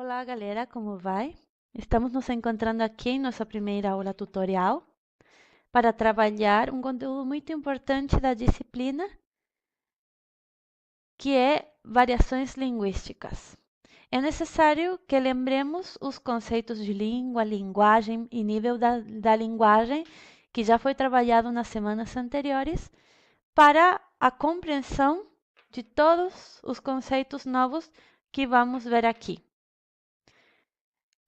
Olá, galera, como vai? Estamos nos encontrando aqui em nossa primeira aula tutorial para trabalhar um conteúdo muito importante da disciplina, que é variações linguísticas. É necessário que lembremos os conceitos de língua, linguagem e nível da linguagem, que já foi trabalhado nas semanas anteriores, para a compreensão de todos os conceitos novos que vamos ver aqui.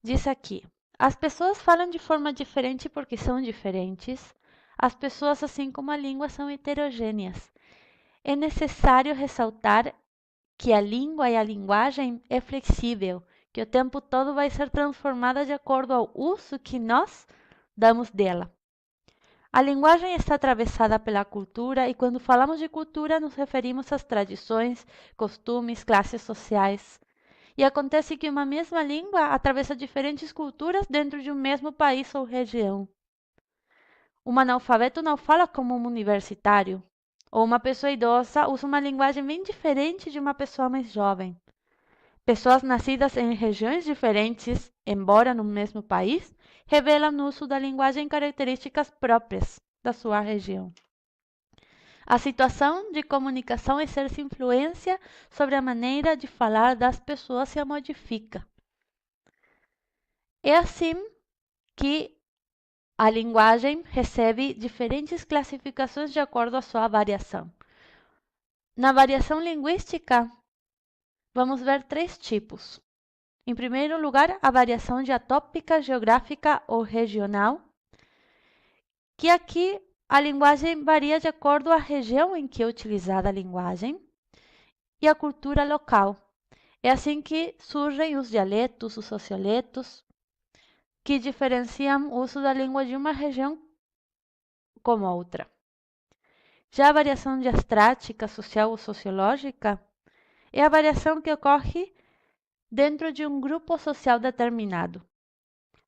Diz aqui: as pessoas falam de forma diferente porque são diferentes. As pessoas, assim como a língua, são heterogêneas. É necessário ressaltar que a língua e a linguagem é flexível, que o tempo todo vai ser transformada de acordo ao uso que nós damos dela. A linguagem está atravessada pela cultura e quando falamos de cultura nos referimos às tradições, costumes, classes sociais. E acontece que uma mesma língua atravessa diferentes culturas dentro de um mesmo país ou região. Um analfabeto não fala como um universitário, ou uma pessoa idosa usa uma linguagem bem diferente de uma pessoa mais jovem. Pessoas nascidas em regiões diferentes, embora no mesmo país, revelam no uso da linguagem características próprias da sua região. A situação de comunicação exerce influência sobre a maneira de falar das pessoas se a modifica. É assim que a linguagem recebe diferentes classificações de acordo à sua variação. Na variação linguística, vamos ver três tipos. Em primeiro lugar, a variação diatópica, geográfica ou regional, que aqui a linguagem varia de acordo à região em que é utilizada a linguagem e a cultura local. É assim que surgem os dialetos, os socioletos, que diferenciam o uso da língua de uma região como outra. Já a variação diastrática, social ou sociológica é a variação que ocorre dentro de um grupo social determinado.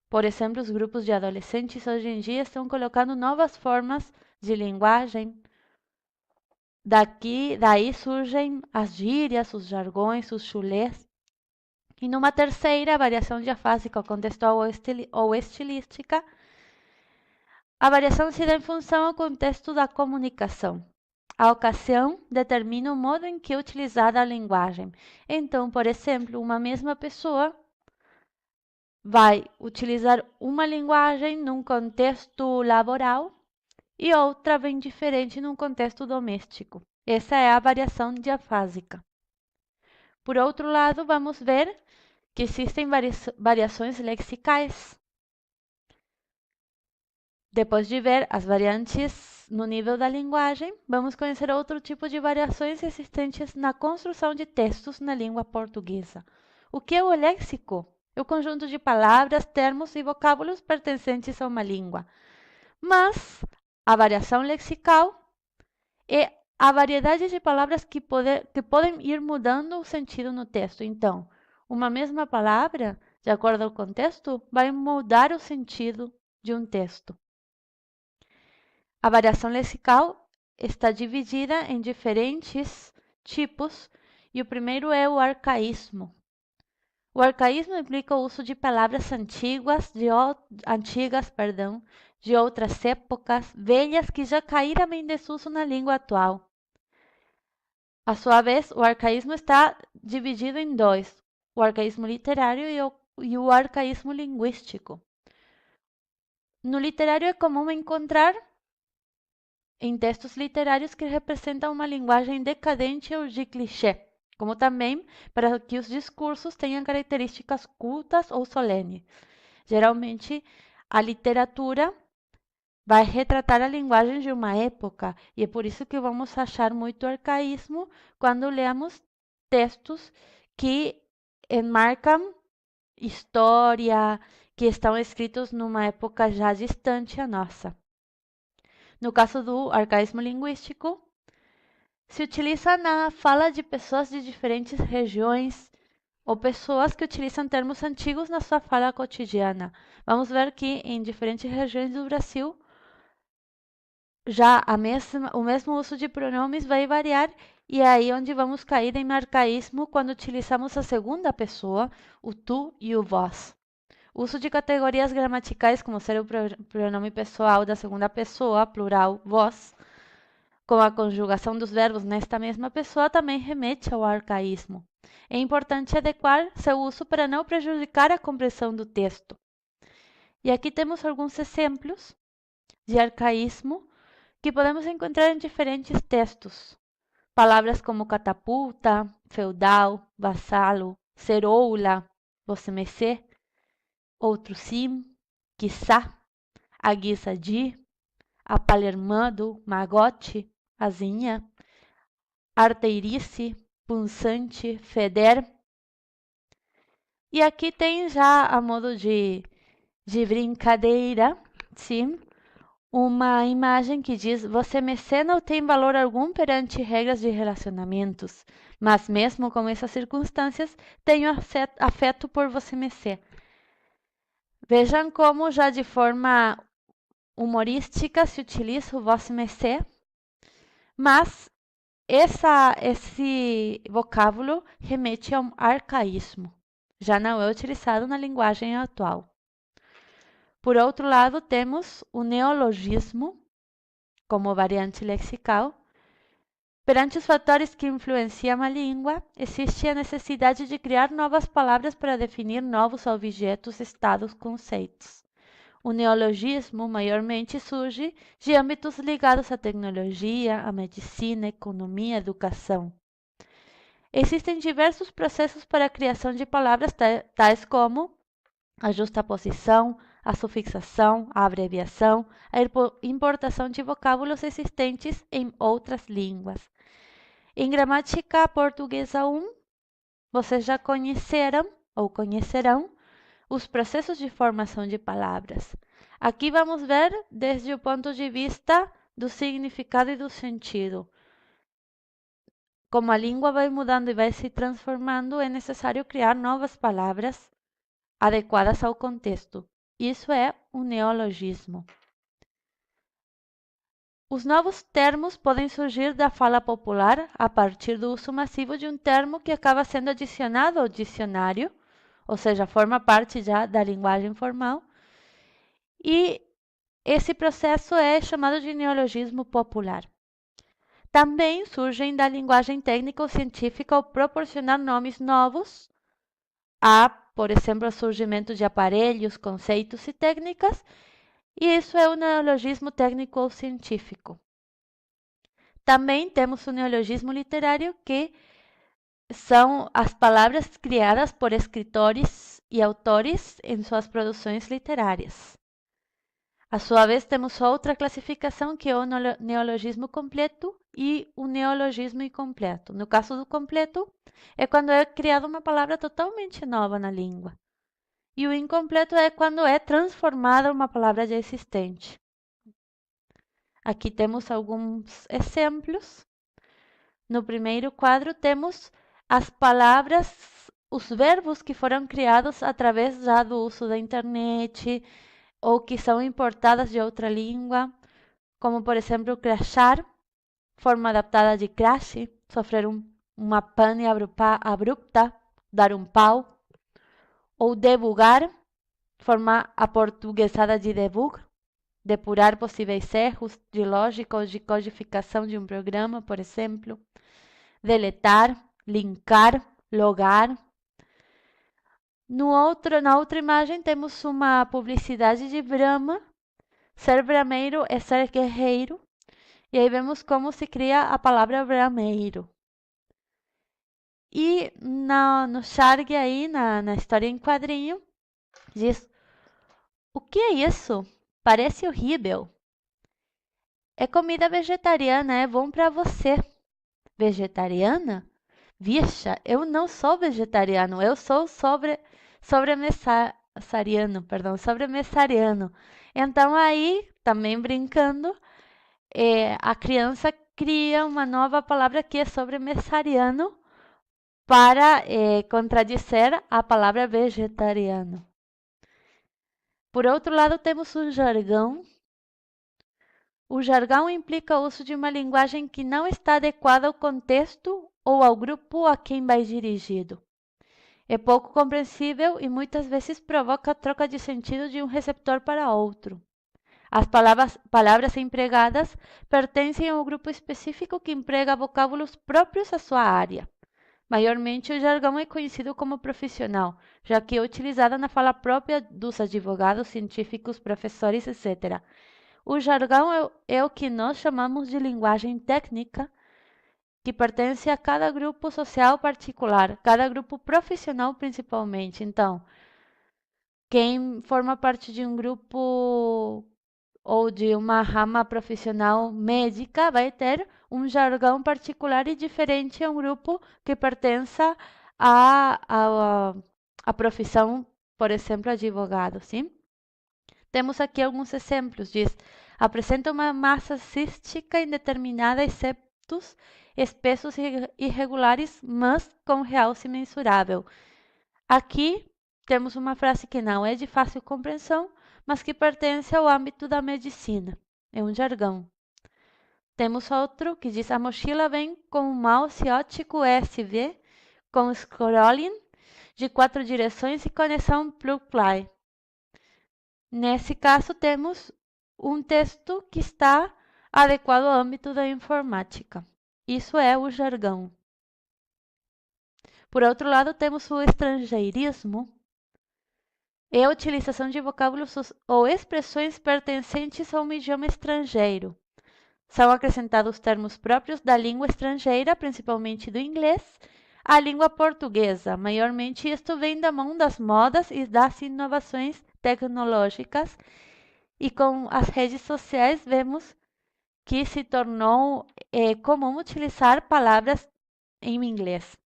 Por exemplo, os grupos de adolescentes hoje em dia estão colocando novas formas de linguagem. Daí surgem as gírias, os jargões, os chulés. E numa terceira, a variação diafásica, contextual ou estilística, a variação se dá em função ao contexto da comunicação. A ocasião determina o modo em que é utilizada a linguagem. Então, por exemplo, uma mesma pessoa vai utilizar uma linguagem num contexto laboral e outra bem diferente num contexto doméstico. Essa é a variação diafásica. Por outro lado, vamos ver que existem variações lexicais. Depois de ver as variantes no nível da linguagem, vamos conhecer outro tipo de variações existentes na construção de textos na língua portuguesa. O que é o léxico? É o conjunto de palavras, termos e vocábulos pertencentes a uma língua. Mas a variação lexical é a variedade de palavras que podem ir mudando o sentido no texto. Então, uma mesma palavra, de acordo ao contexto, vai mudar o sentido de um texto. A variação lexical está dividida em diferentes tipos e o primeiro é o arcaísmo. O arcaísmo implica o uso de palavras de outras épocas, velhas que já caíram em desuso na língua atual. A sua vez, o arcaísmo está dividido em dois, o arcaísmo literário e o arcaísmo linguístico. No literário é comum encontrar em textos literários que representam uma linguagem decadente ou de clichê, como também para que os discursos tenham características cultas ou solenes. Geralmente, a literatura vai retratar a linguagem de uma época e é por isso que vamos achar muito arcaísmo quando lemos textos que enmarcam história, que estão escritos numa época já distante a nossa. No caso do arcaísmo linguístico, se utiliza na fala de pessoas de diferentes regiões ou pessoas que utilizam termos antigos na sua fala cotidiana. Vamos ver que em diferentes regiões do Brasil, o mesmo uso de pronomes vai variar E é aí onde vamos cair em arcaísmo quando utilizamos a segunda pessoa, o tu e o vós. O uso de categorias gramaticais como ser o pronome pessoal da segunda pessoa, plural, vós, com a conjugação dos verbos nesta mesma pessoa também remete ao arcaísmo. É importante adequar seu uso para não prejudicar a compreensão do texto. E aqui temos alguns exemplos de arcaísmo que podemos encontrar em diferentes textos. Palavras como catapulta, feudal, vassalo, ceroula, você-me-sé, outro sim, quiçá, a guisa de, apalermando, magote, azinha, arteirice, punçante, feder. E aqui tem já a modo de brincadeira, sim, uma imagem que diz: você-me-sé não tem valor algum perante regras de relacionamentos, mas mesmo com essas circunstâncias, tenho afeto por você-me-sé. Vejam como já de forma humorística se utiliza o você-me-sé, mas esse vocábulo remete a um arcaísmo, já não é utilizado na linguagem atual. Por outro lado, temos o neologismo como variante lexical. Perante os fatores que influenciam a língua, existe a necessidade de criar novas palavras para definir novos objetos, estados, conceitos. O neologismo maiormente surge de âmbitos ligados à tecnologia, à medicina, economia, educação. Existem diversos processos para a criação de palavras, tais como a justaposição, a sufixação, a abreviação, a importação de vocábulos existentes em outras línguas. Em gramática portuguesa 1, vocês já conheceram ou conhecerão os processos de formação de palavras. Aqui vamos ver desde o ponto de vista do significado e do sentido. Como a língua vai mudando e vai se transformando, é necessário criar novas palavras adequadas ao contexto. Isso é um neologismo. Os novos termos podem surgir da fala popular a partir do uso massivo de um termo que acaba sendo adicionado ao dicionário, ou seja, forma parte já da linguagem formal, e esse processo é chamado de neologismo popular. Também surgem da linguagem técnica ou científica ao proporcionar nomes novos a, por exemplo, o surgimento de aparelhos, conceitos e técnicas, e isso é o neologismo técnico ou científico. Também temos o neologismo literário, que são as palavras criadas por escritores e autores em suas produções literárias. A sua vez, temos outra classificação, que é o neologismo completo e o neologismo incompleto. No caso do completo, é quando é criada uma palavra totalmente nova na língua. E o incompleto é quando é transformada uma palavra já existente. Aqui temos alguns exemplos. No primeiro quadro temos as palavras, os verbos que foram criados através já do uso da internet ou que são importadas de outra língua, como por exemplo crashar, forma adaptada de crash, sofrer uma pane abrupta, dar um pau, ou debugar, forma aportuguesada de debug, depurar possíveis erros de lógica ou de codificação de um programa, por exemplo. Deletar, linkar, logar. Na outra imagem temos uma publicidade de Brahma. Ser brameiro é ser guerreiro. E aí vemos como se cria a palavra brameiro. E no charge aí, na história em quadrinho, diz: o que é isso? Parece horrível. É comida vegetariana, é bom para você. Vegetariana? Vixa, eu não sou vegetariano, eu sou sobremessariano. Então aí, também brincando, a criança cria uma nova palavra que é sobremessariano para contradizer a palavra vegetariano. Por outro lado, temos um jargão O jargão implica o uso de uma linguagem que não está adequada ao contexto ou ao grupo a quem vai dirigido. É pouco compreensível e muitas vezes provoca a troca de sentido de um receptor para outro. As palavras empregadas pertencem a um grupo específico que emprega vocábulos próprios à sua área. Maiormente, o jargão é conhecido como profissional, já que é utilizado na fala própria dos advogados, científicos, professores, etc. O jargão é o que nós chamamos de linguagem técnica, que pertence a cada grupo social particular, cada grupo profissional principalmente. Então, quem forma parte de um grupo ou de uma rama profissional médica vai ter um jargão particular e diferente a um grupo que pertença à profissão, por exemplo, advogado, sim? Temos aqui alguns exemplos. Diz, apresenta uma massa cística indeterminada e septos espessos e irregulares, mas com realce mensurável. Aqui temos uma frase que não é de fácil compreensão, mas que pertence ao âmbito da medicina. É um jargão. Temos outro que diz, a mochila vem com um mouse óptico USB com scrolling de 4 direções e conexão plug-play. Nesse caso, temos um texto que está adequado ao âmbito da informática. Isso é o jargão. Por outro lado, temos o estrangeirismo. É a utilização de vocábulos ou expressões pertencentes a um idioma estrangeiro. São acrescentados termos próprios da língua estrangeira, principalmente do inglês, à língua portuguesa. Maiormente, isto vem da mão das modas e das inovações tecnológicas. E com as redes sociais, vemos que se tornou comum utilizar palavras em inglês.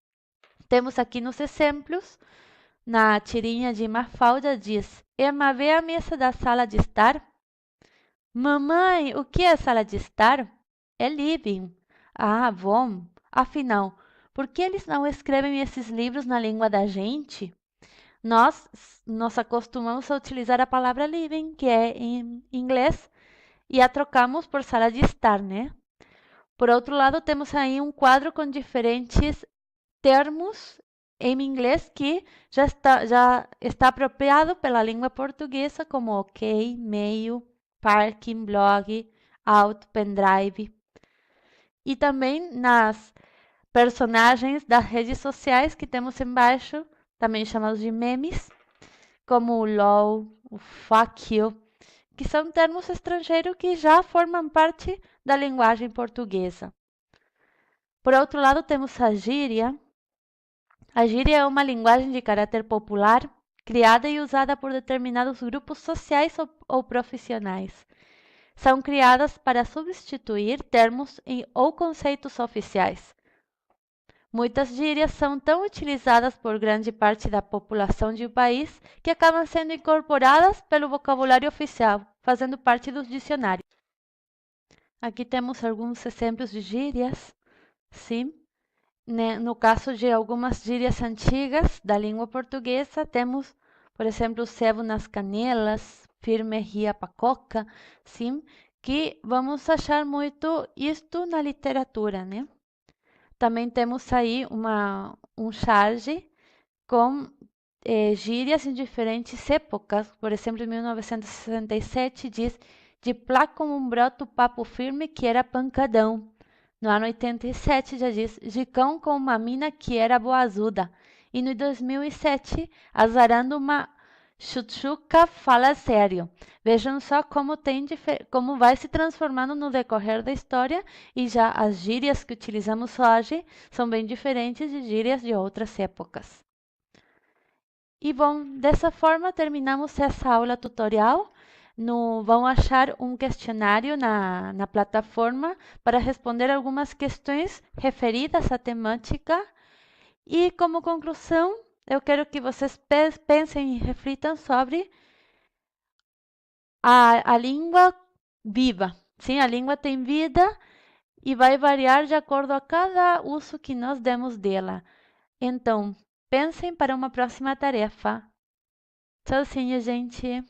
Temos aqui nos exemplos, na tirinha de Mafalda diz, Emma, vê a mesa da sala de estar? Mamãe, o que é sala de estar? É living. Ah, bom. Afinal, por que eles não escrevem esses livros na língua da gente? Nós acostumamos a utilizar a palavra living, que é em inglês, e a trocamos por sala de estar, né? Por outro lado, temos aí um quadro com diferentes termos em inglês que já está apropriado pela língua portuguesa, como ok, meio, parking, blog, out, pendrive. E também nas personagens das redes sociais que temos embaixo, também chamados de memes, como o LOL, o fuck you, que são termos estrangeiros que já formam parte da linguagem portuguesa. Por outro lado, temos a gíria. A gíria é uma linguagem de caráter popular, criada e usada por determinados grupos sociais ou profissionais. São criadas para substituir termos ou conceitos oficiais. Muitas gírias são tão utilizadas por grande parte da população de um país que acabam sendo incorporadas pelo vocabulário oficial, fazendo parte dos dicionários. Aqui temos alguns exemplos de gírias, sim. No caso de algumas gírias antigas da língua portuguesa, temos, por exemplo, cebo nas canelas, firme ria pacoca, sim, que vamos achar muito isto na literatura, né? Também temos aí um charge com gírias em diferentes épocas. Por exemplo, em 1967 diz de plá como um broto papo firme que era pancadão. No ano 87 já diz de cão com uma mina que era boazuda. E no 2007, azarando uma chuchuca fala sério. Vejam só como vai se transformando no decorrer da história e já as gírias que utilizamos hoje são bem diferentes de gírias de outras épocas. E bom, dessa forma terminamos essa aula tutorial. Vão achar um questionário na plataforma para responder algumas questões referidas à temática. E como conclusão, eu quero que vocês pensem e reflitam sobre a língua viva. Sim, a língua tem vida e vai variar de acordo a cada uso que nós demos dela. Então, pensem para uma próxima tarefa. Tchauzinho, gente!